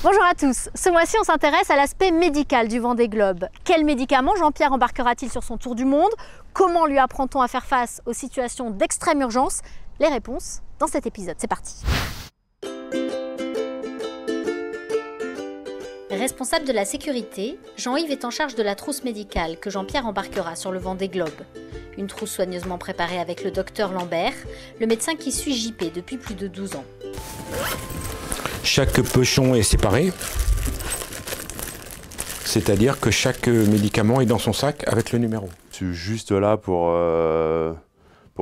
Bonjour à tous, ce mois-ci on s'intéresse à l'aspect médical du Vendée Globe. Quels médicaments Jean-Pierre embarquera-t-il sur son tour du monde? Comment lui apprend-on à faire face aux situations d'extrême urgence? Les réponses dans cet épisode, c'est parti. Responsable de la sécurité, Jean-Yves est en charge de la trousse médicale que Jean-Pierre embarquera sur le Vendée Globe. Une trousse soigneusement préparée avec le docteur Lambert, le médecin qui suit JP depuis plus de 12 ans. Chaque pochon est séparé, c'est-à-dire que chaque médicament est dans son sac avec le numéro. Je suis juste là pour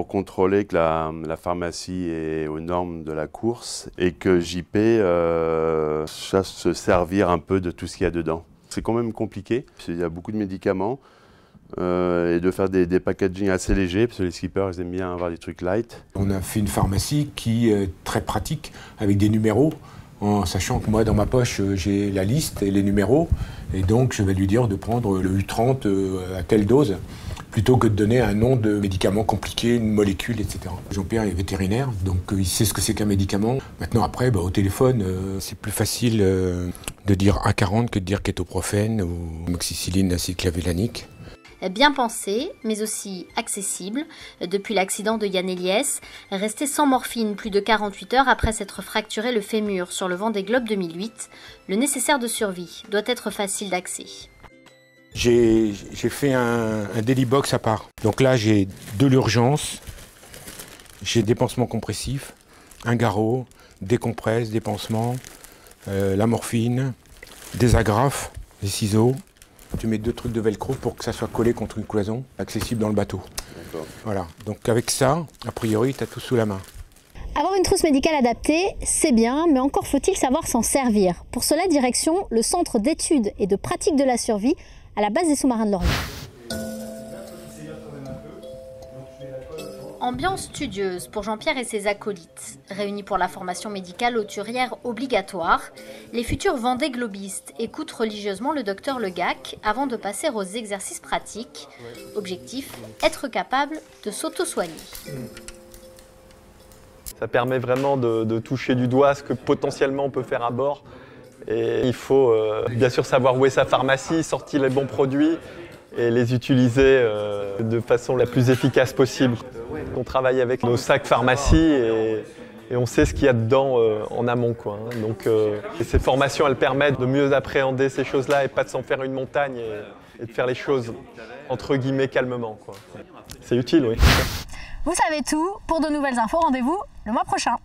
contrôler que la pharmacie est aux normes de la course et que JP sache se servir un peu de tout ce qu'il y a dedans. C'est quand même compliqué, parce qu'il y a beaucoup de médicaments et de faire des packaging assez légers, parce que les skippers ils aiment bien avoir des trucs light. On a fait une pharmacie qui est très pratique, avec des numéros, en sachant que moi dans ma poche j'ai la liste et les numéros, et donc je vais lui dire de prendre le U30 à telle dose, plutôt que de donner un nom de médicament compliqué, une molécule, etc. Jean-Pierre est vétérinaire, donc il sait ce que c'est qu'un médicament. Maintenant après, au téléphone, c'est plus facile de dire A40 que de dire kétoprophène ou amoxicilline acéclavélanique. Bien pensé, mais aussi accessible. Depuis l'accident de Yann Eliès, resté sans morphine plus de 48 heures après s'être fracturé le fémur sur le Vendée Globe 2008, le nécessaire de survie doit être facile d'accès. J'ai fait un daily box à part. Donc là, j'ai de l'urgence, j'ai des pansements compressifs, un garrot, des compresses, des pansements, la morphine, des agrafes, des ciseaux. Tu mets 2 trucs de velcro pour que ça soit collé contre une cloison, accessible dans le bateau. Voilà, donc avec ça, a priori, tu as tout sous la main. Avoir une trousse médicale adaptée, c'est bien, mais encore faut-il savoir s'en servir. Pour cela, direction le Centre d'études et de pratique de la survie à la base des sous-marins de Lorient. Ambiance studieuse pour Jean-Pierre et ses acolytes. Réunis pour la formation médicale hauturière obligatoire, les futurs Vendée Globistes écoutent religieusement le docteur Legac avant de passer aux exercices pratiques. Objectif, être capable de s'auto-soigner. Ça permet vraiment de toucher du doigt ce que potentiellement on peut faire à bord. Et il faut bien sûr savoir où est sa pharmacie, sortir les bons produits et les utiliser de façon la plus efficace possible. On travaille avec nos sacs pharmacie et on sait ce qu'il y a dedans en amont, quoi. Donc ces formations elles permettent de mieux appréhender ces choses-là et pas de s'en faire une montagne et de faire les choses entre guillemets calmement, quoi. C'est utile, oui. Vous savez tout, pour de nouvelles infos, rendez-vous le mois prochain.